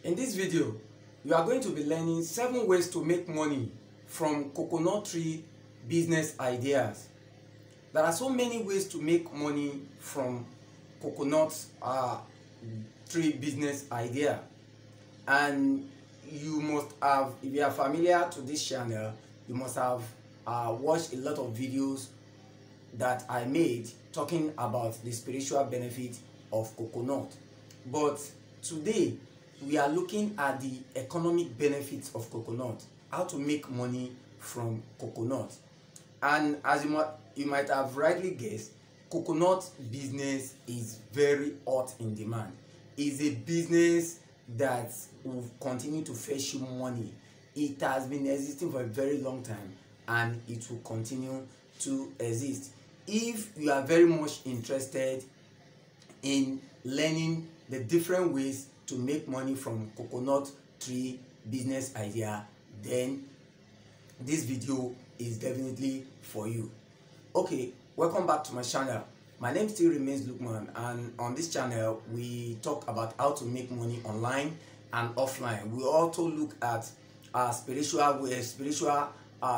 In this video, you are going to be learning 7 ways to make money from coconut tree business ideas. There are so many ways to make money from coconut tree business idea, and you must have, if you are familiar to this channel, you must have watched a lot of videos that I made talking about the spiritual benefit of coconut. But today we are looking at the economic benefits of coconut, how to make money from coconut. And as you might have rightly guessed, coconut business is very hot in demand. It's a business that will continue to fetch you money. It has been existing for a very long time and it will continue to exist. If you are very much interested in learning the different ways to make money from coconut tree business idea, then this video is definitely for you. Okay, welcome back to my channel. My name still remains Lukman, and on this channel we talk about how to make money online and offline. We also look at spiritual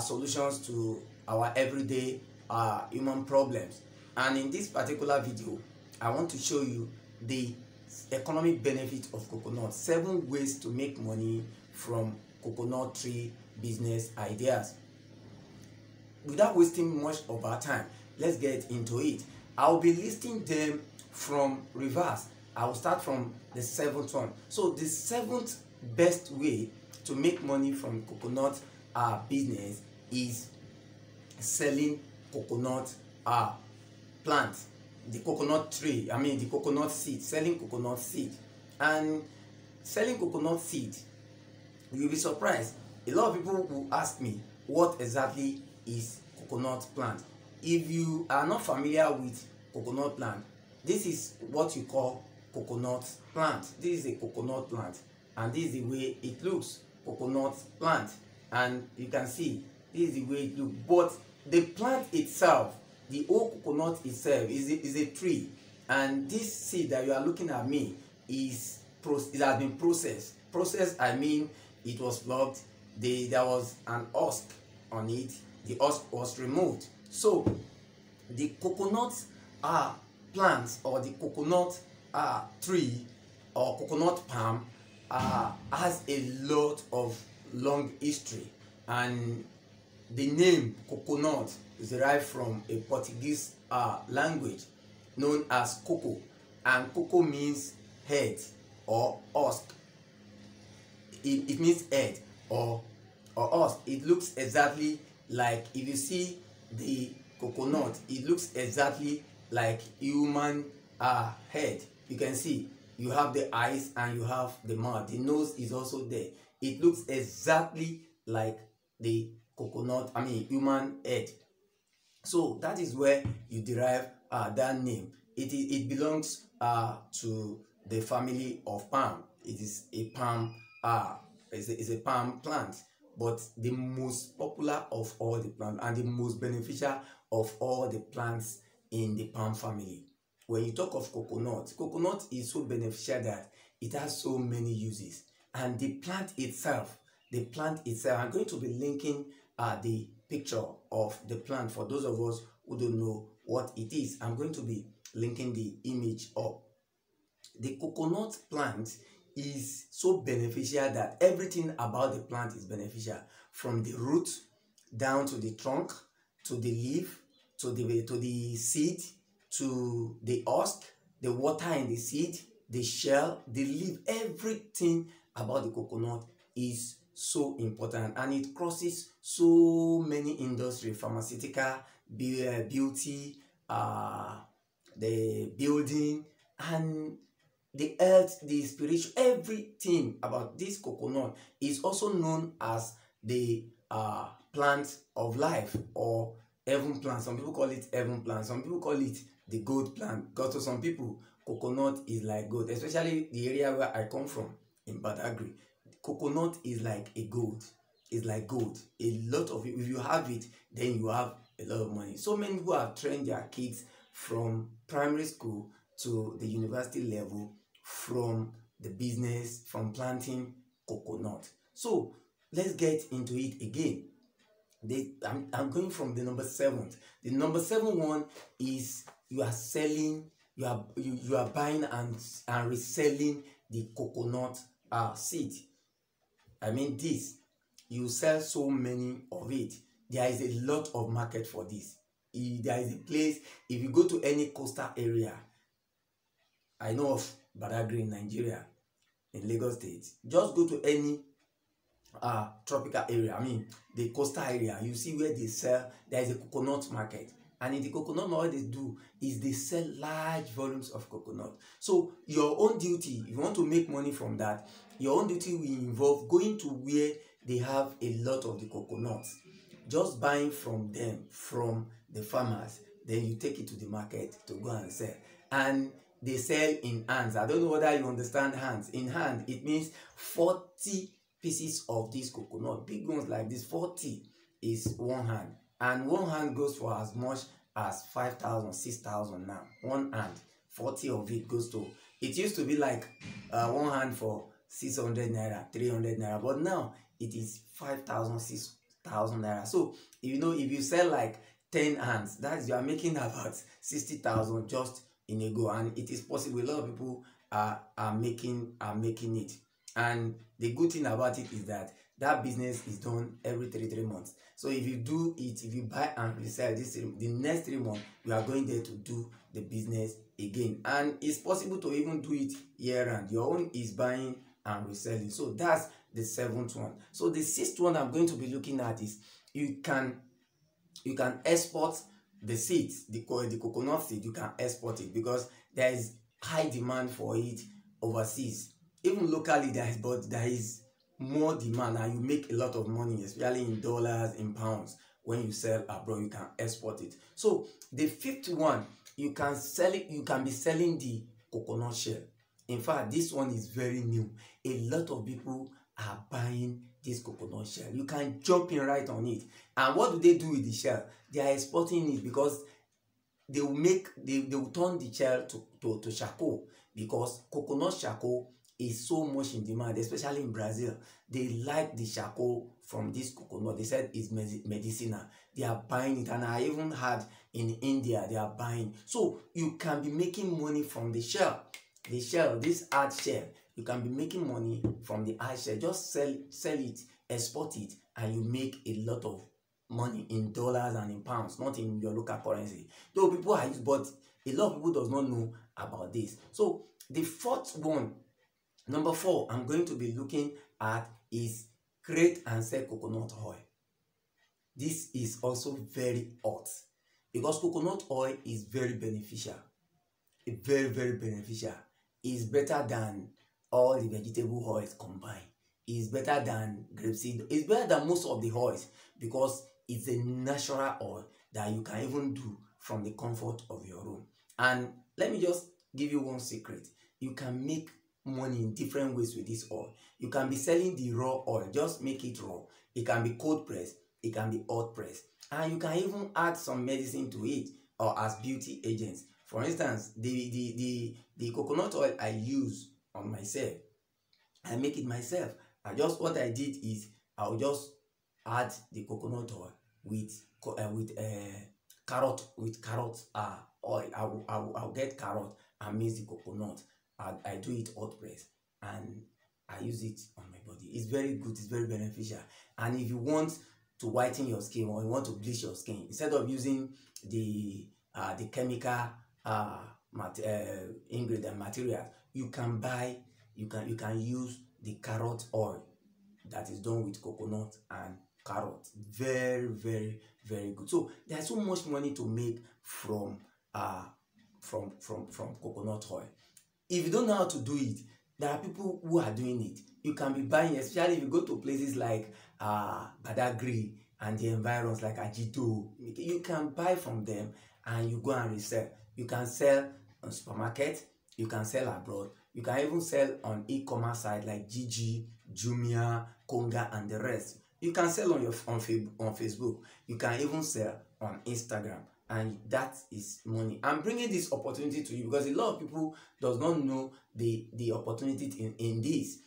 solutions to our everyday human problems. And in this particular video, I want to show you the economic benefit of coconut. 7 ways to make money from coconut tree business ideas. Without wasting much of our time, let's get into it. I'll be listing them from reverse. I will start from the 7th one. So the 7th best way to make money from coconut business is selling coconut plant, the coconut tree, the coconut seed, selling coconut seed. And selling coconut seed, you'll be surprised. A lot of people will ask me, what exactly is coconut plant? If you are not familiar with coconut plant, this is what you call coconut plant. This is a coconut plant, and this is the way it looks, coconut plant. And you can see this is the way it looks. But the plant itself, the whole coconut itself is a tree, and this seed that you are looking at me it has been processed. I mean, it was plucked, there was an husk on it, the husk was removed. So the coconut plants, or the coconut tree or coconut palm has a lot of long history, and the name coconut is derived from a Portuguese language known as coco, and coco means head or husk. It means head or husk. It looks exactly like, if you see the coconut, it looks exactly like human head. You can see you have the eyes and you have the mouth. The nose is also there. It looks exactly like the coconut, human head. So that is where you derive that name. It belongs to the family of palm. It is a palm is a palm plant, but the most popular of all the plants and the most beneficial of all the plants in the palm family. When you talk of coconut is so beneficial that it has so many uses. And the plant itself, I'm going to be linking the picture of the plant for those of us who don't know what it is. I'm going to be linking the image up. The coconut plant is so beneficial that everything about the plant is beneficial, from the root down to the trunk, to the leaf, to the seed, to the husk, the water in the seed, the shell, the leaf. Everything about the coconut is so important, and it crosses so many industries: pharmaceutical, beauty, the building, and the earth, the spiritual. Everything about this coconut is also known as the plant of life, or heaven plant. Some people call it heaven plant, some people call it the gold plant, because to some people coconut is like gold, especially the area where I come from in Badagry. Coconut is like a gold. It's like gold. A lot of it, if you have it, then you have a lot of money. So many people have trained their kids from primary school to the university level from the business from planting coconut. So let's get into it again. I'm going from the number 7. The number 7 one is you are selling, you are buying and reselling the coconut seed. I mean this, you sell so many of it. There is a lot of market for this. There is a place, if you go to any coastal area, I know of Badagry in Nigeria, in Lagos State, just go to any tropical area, I mean the coastal area, you see where they sell, there is a coconut market. And in the coconut, what they do is they sell large volumes of coconut. So your own duty, if you want to make money from that, your own duty will involve going to where they have a lot of the coconuts, just buying from them, from the farmers, then you take it to the market to go and sell. And they sell in hands. I don't know whether you understand hands. In hand, it means 40 pieces of this coconut, big ones like this. 40 is one hand, and one hand goes for as much as 5,000, 6,000 now. One hand, 40 of it goes to, it used to be like one hand for 600 naira, 300 naira, but now it is 5,000, 6,000 naira. So you know, if you sell like 10 hands, that's, you are making about 60,000 just in a go. And it is possible, a lot of people are making it. And the good thing about it is that that business is done every 3 months. So if you do it, if you buy and resell this, the next 3 months, you are going there to do the business again. And it's possible to even do it year round. Your own is buying and reselling. So that's the 7th one. So the 6th one I'm going to be looking at is you can export the seeds, the coconut seed. You can export it because there is high demand for it overseas. Even locally there is more demand, and you make a lot of money, especially in dollars, in pounds. When you sell abroad, you can export it. So the 5th one, you can sell it, you can be selling the coconut shell. In fact, this one is very new. A lot of people are buying this coconut shell. You can jump in right on it. And what do they do with the shell? They are exporting it because they will turn the shell to charcoal, because coconut charcoal is so much in demand, especially in Brazil. They like the charcoal from this coconut. They said it's medicinal. They are buying it, and I even heard in India they are buying. So you can be making money from the shell. The shell, this hard shell, you can be making money from the hard shell. Just sell it, export it, and you make a lot of money in dollars and in pounds, not in your local currency. Though people are used, but a lot of people does not know about this. So the 4th one, number 4, I'm going to be looking at is create and sell coconut oil. This is also very hot because coconut oil is very beneficial. Very, very beneficial. It's better than all the vegetable oils combined. It's better than grapeseed. It's better than most of the oils because it's a natural oil that you can even do from the comfort of your room. And let me just give you one secret. You can make money in different ways with this oil. You can be selling the raw oil, just make it raw. It can be cold pressed, it can be hot pressed, and you can even add some medicine to it or as beauty agents. For instance, the coconut oil I use on myself, I make it myself. What I did is I'll just add the coconut oil with carrot oil. I'll get carrot and mix the coconut. I do it hot press and I use it on my body. It's very good, it's very beneficial. And if you want to whiten your skin or you want to bleach your skin, instead of using the chemical ingredient material, you can use the carrot oil that is done with coconut and carrot. Very, very, very good. So there's so much money to make from coconut oil. If you don't know how to do it, there are people who are doing it. You can be buying, especially if you go to places like Badagry and the environs like Ajito. You can buy from them and you go and resell. You can sell on supermarket, you can sell abroad, you can even sell on e-commerce site like Gigi, Jumia, Konga, and the rest. You can sell on Facebook. You can even sell on Instagram. and that is money. I'm bringing this opportunity to you because a lot of people does not know the opportunity in this.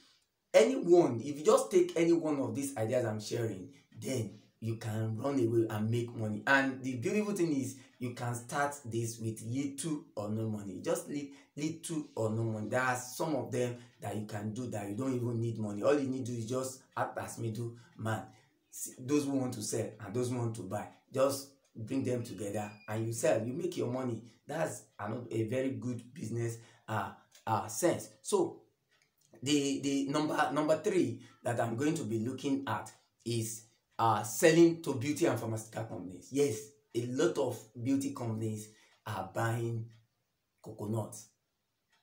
Anyone, if you just take any one of these ideas I'm sharing, then you can run away and make money. And the beautiful thing is you can start this with little or no money. Just little or no money. There are some of them that you can do that you don't even need money. All you need to do is just act as middleman. Those who want to sell and those who want to buy, just bring them together and you sell, you make your money. That's a very good business sense. So the number 3 that I'm going to be looking at is selling to beauty and pharmaceutical companies. Yes, a lot of beauty companies are buying coconut.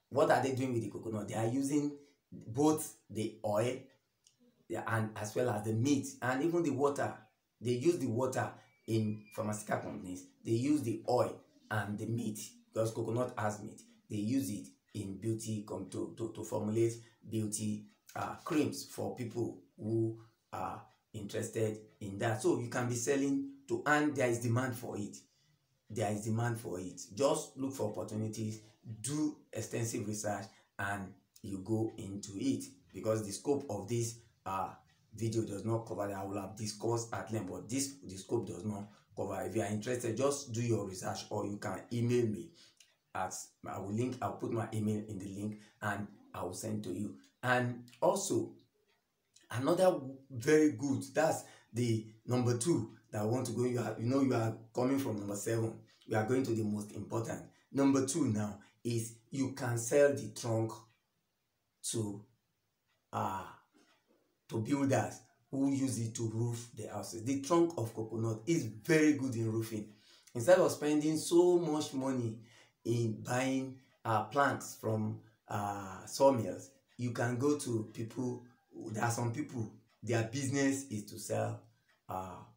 What are they doing with the coconut? They are using both the oil and as well as the meat and even the water. They use the water in pharmaceutical companies. They use the oil and the meat because coconut has meat. They use it in beauty to formulate beauty creams for people who are interested in that. So you can be selling to, and there is demand for it. There is demand for it. Just look for opportunities, do extensive research, and you go into it, because the scope of this video does not cover that. I will have discussed at length, but the scope does not cover. If you are interested, just do your research, or you can email me at I'll put my email in the link and I will send to you. And also another very good, that's the number 2 that I want to go. You are coming from number 7. We are going to the most important. Number 2 now is you can sell the trunk to builders who use it to roof their houses. The trunk of coconut is very good in roofing. Instead of spending so much money in buying planks from sawmills, you can go to people. There are some people, their business is to sell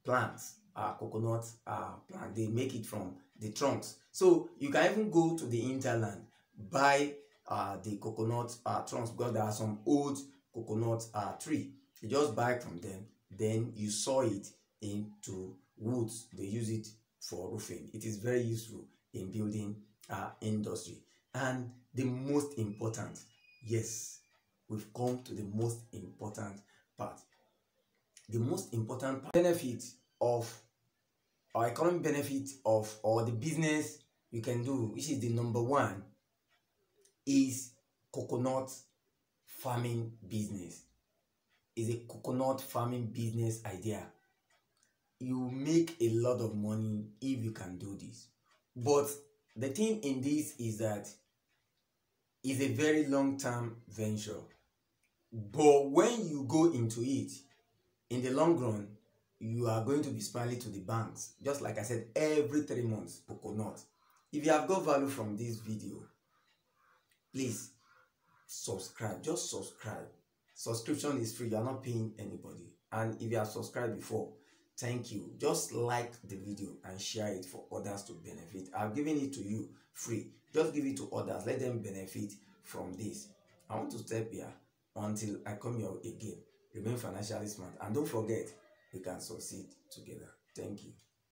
plants, coconut plant. They make it from the trunks. So you can even go to the hinterland, buy the coconut trunks, because there are some old coconut tree. You just buy from them, then you saw it into woods. They use it for roofing. It is very useful in building industry. And the most important, yes, we've come to the most important part. The most important part, benefit of, or economic benefit of, or the business you can do, which is the number 1, is coconut farming business. Is a coconut farming business idea. You make a lot of money if you can do this. But the thing in this is that it's a very long-term venture. But when you go into it, in the long run, you are going to be smiling to the banks. Just like I said, every 3 months, coconut. If you have got value from this video, please subscribe. Just subscribe. Subscription is free. You are not paying anybody. And if you have subscribed before, thank you. Just like the video and share it for others to benefit. I've given it to you free. Just give it to others. Let them benefit from this. I want to step here until I come here again. Remain financially smart. And don't forget, we can succeed together. Thank you.